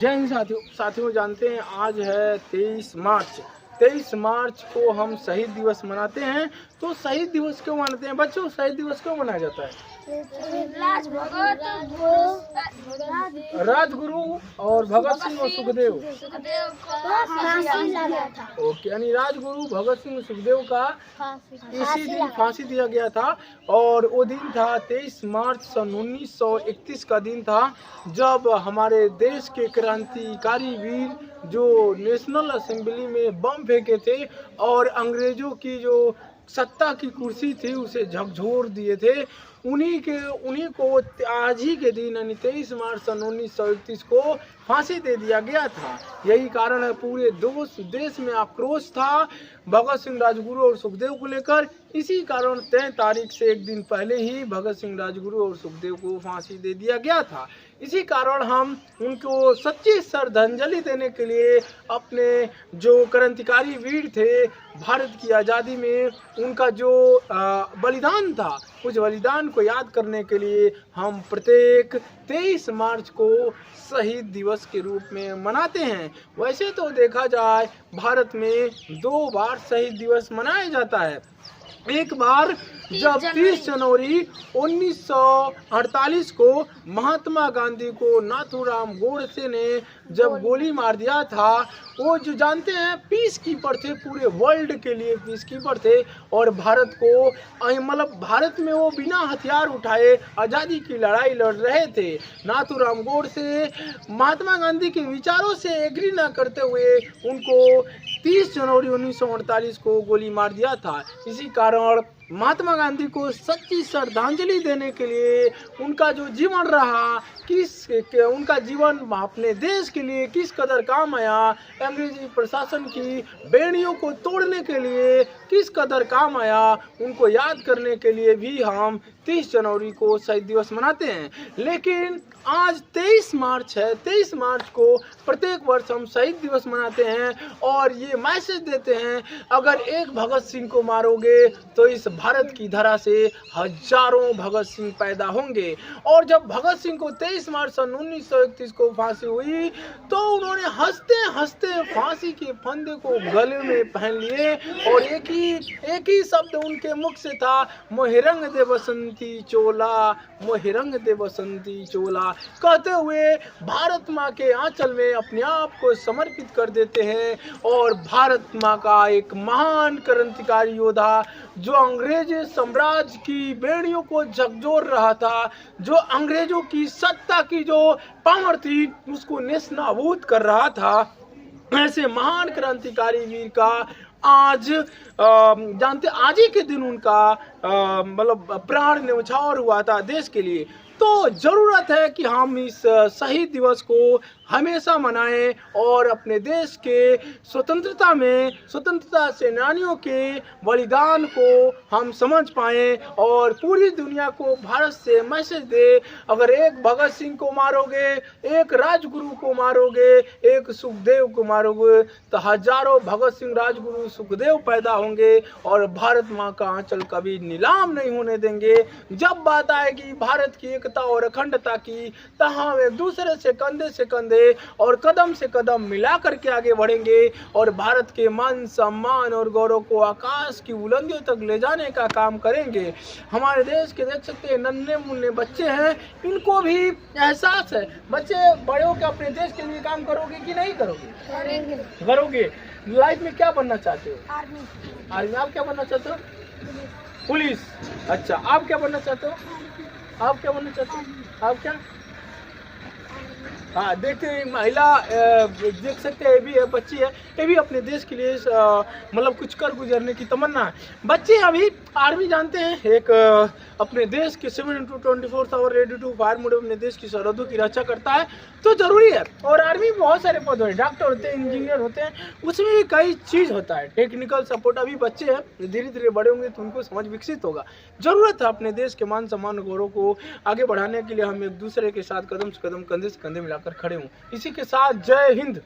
जय हिंद साथियों जानते हैं आज है 23 मार्च। 23 मार्च को हम शहीद दिवस मनाते हैं। तो शहीद दिवस क्यों मनाते हैं बच्चों? शहीद दिवस क्यों मनाया जाता है? राजगुरु और भगत सिंह और सुखदेव ओके, यानी राजगुरु भगत सिंह सुखदेव का इसी दिन फांसी दिया गया था। और वो दिन था 23 मार्च सन 1931 का दिन था, जब हमारे देश के क्रांतिकारी वीर जो नेशनल असेंबली में बम फेंके थे और अंग्रेजों की जो सत्ता की कुर्सी थी उसे झकझोर दिए थे, उन्हीं को आज ही के दिन यानी 23 मार्च सन 1931 को फांसी दे दिया गया था। यही कारण है पूरे देश में आक्रोश था भगत सिंह, राजगुरु और सुखदेव को लेकर। इसी कारण तय तारीख से एक दिन पहले ही भगत सिंह, राजगुरु और सुखदेव को फांसी दे दिया गया था। इसी कारण हम उनको सच्ची श्रद्धांजलि देने के लिए अपने जो क्रांतिकारी वीर थे, भारत की आज़ादी में उनका जो बलिदान था, उस बलिदान को याद करने के लिए हम प्रत्येक 23 मार्च को शहीद दिवस के रूप में मनाते हैं। वैसे तो देखा जाए भारत में 2 बार शहीद दिवस मनाया जाता है। एक बार जब 30 जनवरी 1948 को महात्मा गांधी को नाथूराम गोडसे ने जब गोली मार दिया था, वो जो जानते हैं पीस कीपर थे, पूरे वर्ल्ड के लिए पीस कीपर थे और भारत को भारत में वो बिना हथियार उठाए आज़ादी की लड़ाई लड़ रहे थे। नाथूराम गोडसे महात्मा गांधी के विचारों से एग्री न करते हुए उनको 30 जनवरी 1948 को गोली मार दिया था। इसी कारण महात्मा गांधी को सच्ची श्रद्धांजलि देने के लिए उनका जो जीवन रहा, उनका जीवन अपने देश के लिए किस कदर काम आया, अंग्रेजी प्रशासन की बेड़ियों को तोड़ने के लिए किस कदर काम आया, उनको याद करने के लिए भी हम 30 जनवरी को शहीद दिवस मनाते हैं। लेकिन आज 23 मार्च है, 23 मार्च को प्रत्येक वर्ष हम शहीद दिवस मनाते हैं और ये मैसेज देते हैं, अगर एक भगत सिंह को मारोगे तो इस भारत की धरा से हजारों भगत सिंह पैदा होंगे। और जब भगत सिंह को 23 मार्च सन 1931 को फांसी हुई तो उन्होंने हंसते हंसते फांसी के फंदे को गले में पहन लिए और एक ही शब्द उनके मुख से था, मोहिरंग दे बसंती चोला, मोहिरंग दे बसंती चोला, कहते हुए भारत माँ के आंचल में अपने आप को समर्पित कर देते हैं। और भारत माँ का एक महान क्रांतिकारी योद्धा जो अंग्रेज साम्राज्य की बेड़ियों को झकझोर रहा था, जो अंग्रेजों की सत्ता की जो पावर थी उसको नेस्तनाबूद कर रहा था, ऐसे महान क्रांतिकारी वीर का आज जानते आज ही के दिन उनका प्राण न्यौछावर हुआ था देश के लिए। तो जरूरत है कि हम इस शहीद दिवस को हमेशा मनाएं और अपने देश के स्वतंत्रता सेनानियों के बलिदान को हम समझ पाएं और पूरी दुनिया को भारत से मैसेज दे, अगर एक भगत सिंह को मारोगे, एक राजगुरु को मारोगे, एक सुखदेव को मारोगे तो हजारों भगत सिंह, राजगुरु, सुखदेव पैदा होंगे और भारत माँ का आंचल कभी नीलाम नहीं होने देंगे। जब बात आएगी भारत की एकता और अखंडता की, तो हम एक दूसरे से कंधे से कंधे और कदम से कदम मिला करके आगे बढ़ेंगे और भारत के मान, सम्मान और गौरव को आकाश की बुलंदियों तक ले जाने का काम करेंगे। हमारे देश के देख सकते हैं नन्हे मुन्ने बच्चे हैं, इनको भी एहसास है। बच्चे बड़े होकर अपने देश के लिए काम करोगे कि नहीं करोगे? करोगे। लाइफ में क्या बनना चाहते हो? आर्मी। आप क्या बनना चाहते हो? पुलिस। अच्छा, आप क्या बनना चाहते हो? आप क्या बनना चाहते हो? आप क्या? हाँ, देखते हैं महिला देख सकते हैं, ये भी है, बच्ची है, ये भी अपने देश के लिए कुछ कर गुजरने की तमन्ना है। बच्चे अभी आर्मी जानते हैं एक अपने देश के 7x24 hour ready to fire mode अपने देश की सरहदों की रक्षा करता है, तो जरूरी है। और आर्मी में बहुत सारे पद होते हैं, डॉक्टर होते हैं, इंजीनियर होते हैं, उसमें भी कई चीज़ होता है, टेक्निकल सपोर्ट। अभी बच्चे हैं, धीरे धीरे बड़े होंगे तो उनको समझ विकसित होगा। जरूरत है अपने देश के मान, सम्मान, गौरव को आगे बढ़ाने के लिए हम एक दूसरे के साथ कदम से कदम, कंधे से कंधे मिलाकर खड़े हों। इसी के साथ जय हिंद।